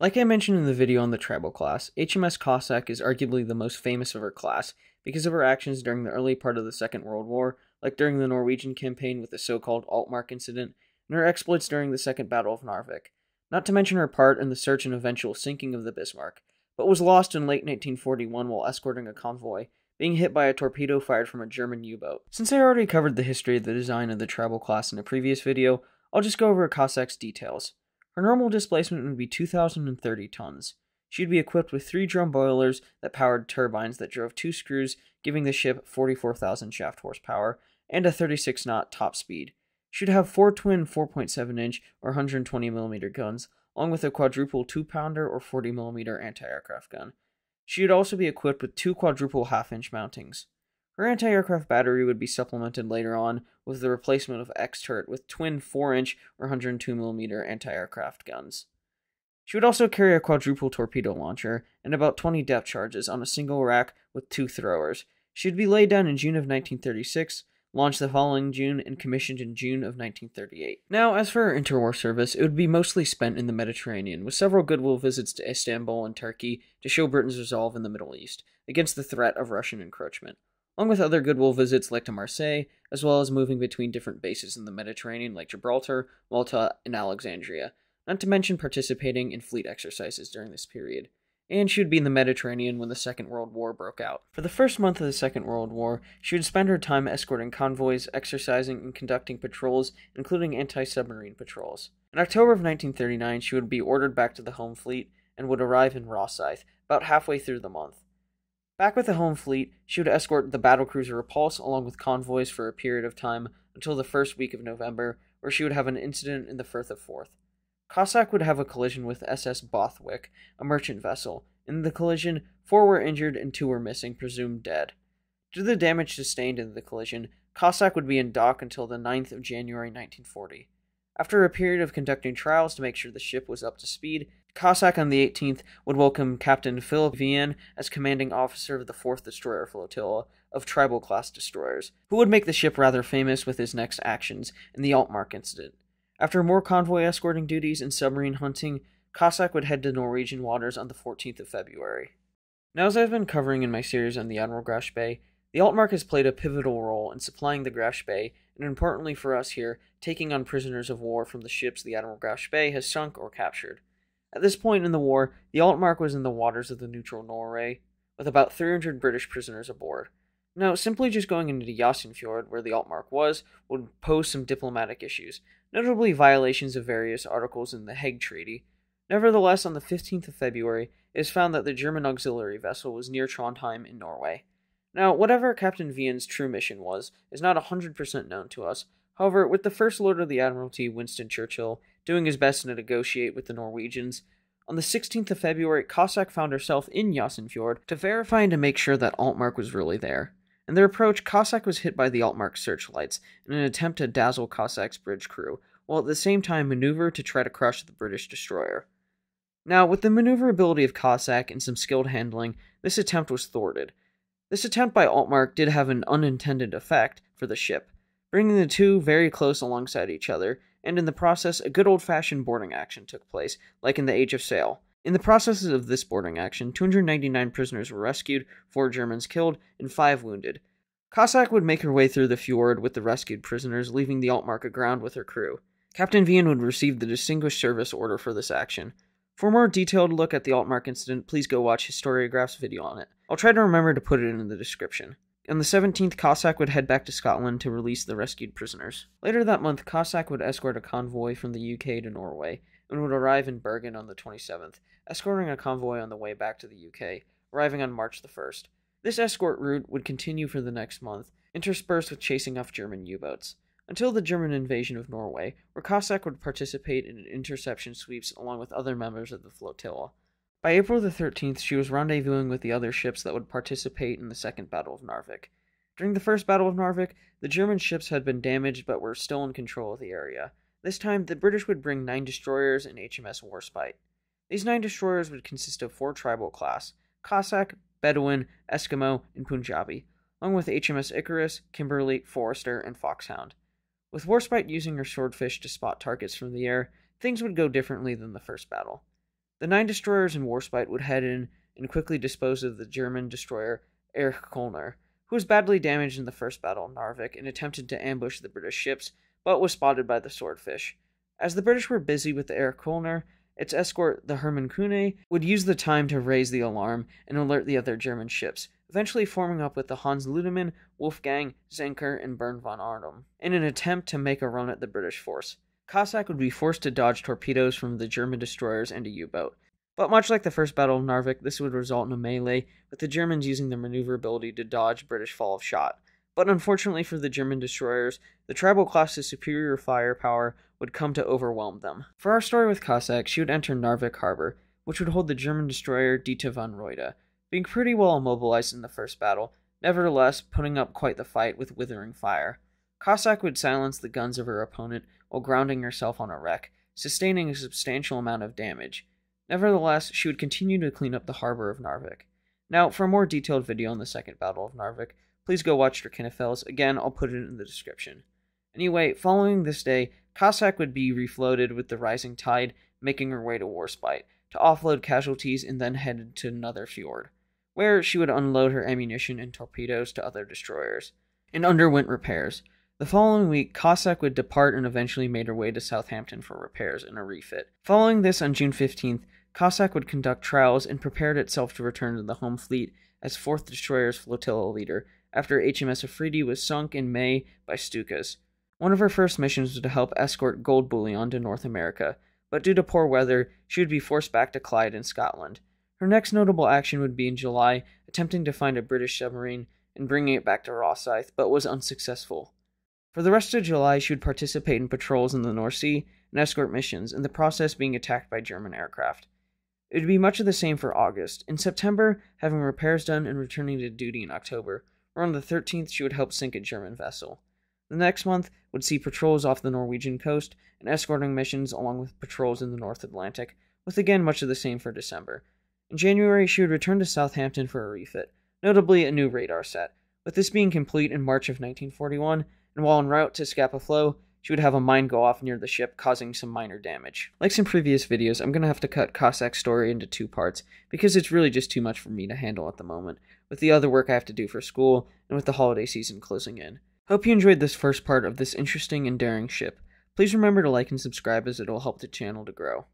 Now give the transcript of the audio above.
Like I mentioned in the video on the tribal class, HMS Cossack is arguably the most famous of her class because of her actions during the early part of the Second World War, like during the Norwegian campaign with the so-called Altmark Incident, and her exploits during the Second Battle of Narvik, not to mention her part in the search and eventual sinking of the Bismarck, but was lost in late 1941 while escorting a convoy, being hit by a torpedo fired from a German U-boat. Since I already covered the history of the design of the tribal class in a previous video, I'll just go over Cossack's details. Her normal displacement would be 2,030 tons. She'd be equipped with 3 drum boilers that powered turbines that drove 2 screws, giving the ship 44,000 shaft horsepower, and a 36-knot top speed. She'd have 4 twin 4.7-inch or 120mm guns, along with a quadruple 2-pounder or 40mm anti-aircraft gun. She'd also be equipped with 2 quadruple half-inch mountings. Her anti-aircraft battery would be supplemented later on with the replacement of X-turret with twin 4-inch or 102mm anti-aircraft guns. She would also carry a quadruple torpedo launcher and about 20 depth charges on a single rack with 2 throwers. She would be laid down in June of 1936, launched the following June, and commissioned in June of 1938. Now, as for her interwar service, it would be mostly spent in the Mediterranean, with several goodwill visits to Istanbul and Turkey to show Britain's resolve in the Middle East against the threat of Russian encroachment, along with other goodwill visits like to Marseille, as well as moving between different bases in the Mediterranean like Gibraltar, Malta, and Alexandria, not to mention participating in fleet exercises during this period. And she would be in the Mediterranean when the Second World War broke out. For the first month of the Second World War, she would spend her time escorting convoys, exercising, and conducting patrols, including anti-submarine patrols. In October of 1939, she would be ordered back to the home fleet and would arrive in Rosyth, about halfway through the month. Back with the home fleet, she would escort the battlecruiser Repulse along with convoys for a period of time until the first week of November, where she would have an incident in the Firth of Forth. Cossack would have a collision with SS Bothwick, a merchant vessel. In the collision, 4 were injured and 2 were missing, presumed dead. Due to the damage sustained in the collision, Cossack would be in dock until the 9th of January 1940. After a period of conducting trials to make sure the ship was up to speed, Cossack on the 18th would welcome Captain Philip Vian as commanding officer of the 4th Destroyer Flotilla of Tribal-class destroyers, who would make the ship rather famous with his next actions in the Altmark Incident. After more convoy escorting duties and submarine hunting, Cossack would head to Norwegian waters on the 14th of February. Now, as I've been covering in my series on the Admiral Graf Spee, the Altmark has played a pivotal role in supplying the Graf Spee, and importantly for us here, taking on prisoners of war from the ships the Admiral Graf Spee has sunk or captured. At this point in the war, the Altmark was in the waters of the neutral Norway, with about 300 British prisoners aboard. Now, simply just going into Jøsenfjord, where the Altmark was, would pose some diplomatic issues, notably violations of various articles in the Hague Treaty. Nevertheless, on the 15th of February, it is found that the German auxiliary vessel was near Trondheim in Norway. Now, whatever Captain Vian's true mission was, is not 100% known to us. However, with the First Lord of the Admiralty, Winston Churchill, doing his best to negotiate with the Norwegians, on the 16th of February, Cossack found herself in Jøsenfjord to verify and to make sure that Altmark was really there. In their approach, Cossack was hit by the Altmark searchlights in an attempt to dazzle Cossack's bridge crew, while at the same time maneuver to try to crush the British destroyer. Now, with the maneuverability of Cossack and some skilled handling, this attempt was thwarted. This attempt by Altmark did have an unintended effect for the ship, bringing the two very close alongside each other, and in the process, a good old-fashioned boarding action took place, like in the Age of Sail. In the process of this boarding action, 299 prisoners were rescued, 4 Germans killed, and 5 wounded. Cossack would make her way through the fjord with the rescued prisoners, leaving the Altmark aground with her crew. Captain Vian would receive the Distinguished Service Order for this action. For a more detailed look at the Altmark incident, please go watch Historiograph's video on it. I'll try to remember to put it in the description. On the 17th, Cossack would head back to Scotland to release the rescued prisoners. Later that month, Cossack would escort a convoy from the UK to Norway, and would arrive in Bergen on the 27th, escorting a convoy on the way back to the UK, arriving on March the 1st. This escort route would continue for the next month, interspersed with chasing off German U-boats, until the German invasion of Norway, where Cossack would participate in interception sweeps along with other members of the flotilla. By April the 13th, she was rendezvousing with the other ships that would participate in the Second Battle of Narvik. During the First Battle of Narvik, the German ships had been damaged but were still in control of the area. This time, the British would bring 9 destroyers and HMS Warspite. These 9 destroyers would consist of 4 tribal class: Cossack, Bedouin, Eskimo, and Punjabi, along with HMS Icarus, Kimberley, Forester, and Foxhound. With Warspite using her swordfish to spot targets from the air, things would go differently than the first battle. The 9 destroyers in Warspite would head in and quickly dispose of the German destroyer Erich Kolner, who was badly damaged in the first battle of Narvik and attempted to ambush the British ships, but was spotted by the Swordfish. As the British were busy with the Erich Kolner, its escort, the Hermann Kühne, would use the time to raise the alarm and alert the other German ships, eventually forming up with the Hans Ludemann, Wolfgang, Zenker, and Bern von Arnim, in an attempt to make a run at the British force. Cossack would be forced to dodge torpedoes from the German destroyers and a U-boat. But much like the first Battle of Narvik, this would result in a melee, with the Germans using their maneuverability to dodge British fall of shot. But unfortunately for the German destroyers, the Tribal class's superior firepower would come to overwhelm them. For our story with Cossack, she would enter Narvik harbor, which would hold the German destroyer Dieter von Reude, being pretty well immobilized in the first battle, nevertheless putting up quite the fight with withering fire. Cossack would silence the guns of her opponent while grounding herself on a wreck, sustaining a substantial amount of damage. Nevertheless, she would continue to clean up the harbor of Narvik. Now, for a more detailed video on the Second Battle of Narvik, please go watch Drakenefels. Again, I'll put it in the description. Anyway, following this day, Cossack would be refloated with the rising tide, making her way to Warspite, to offload casualties and then headed to another fjord, where she would unload her ammunition and torpedoes to other destroyers, and underwent repairs. The following week, Cossack would depart and eventually made her way to Southampton for repairs and a refit. Following this, on June 15th, Cossack would conduct trials and prepared itself to return to the home fleet as 4th Destroyer's flotilla leader, after HMS Afridi was sunk in May by Stukas. One of her first missions was to help escort gold bullion to North America, but due to poor weather, she would be forced back to Clyde in Scotland. Her next notable action would be in July, attempting to find a British submarine and bringing it back to Rosyth, but was unsuccessful. For the rest of July, she would participate in patrols in the North Sea and escort missions, in the process being attacked by German aircraft. It would be much of the same for August. In September, having repairs done and returning to duty in October, where on the 13th she would help sink a German vessel. The next month would see patrols off the Norwegian coast and escorting missions along with patrols in the North Atlantic, with again much of the same for December. In January, she would return to Southampton for a refit, notably a new radar set, with this being complete in March of 1941, and while en route to Scapa Flow, she would have a mine go off near the ship, causing some minor damage. Like some previous videos, I'm going to have to cut Cossack's story into 2 parts, because it's really just too much for me to handle at the moment, with the other work I have to do for school, and with the holiday season closing in. Hope you enjoyed this first part of this interesting and daring ship. Please remember to like and subscribe as it will help the channel to grow.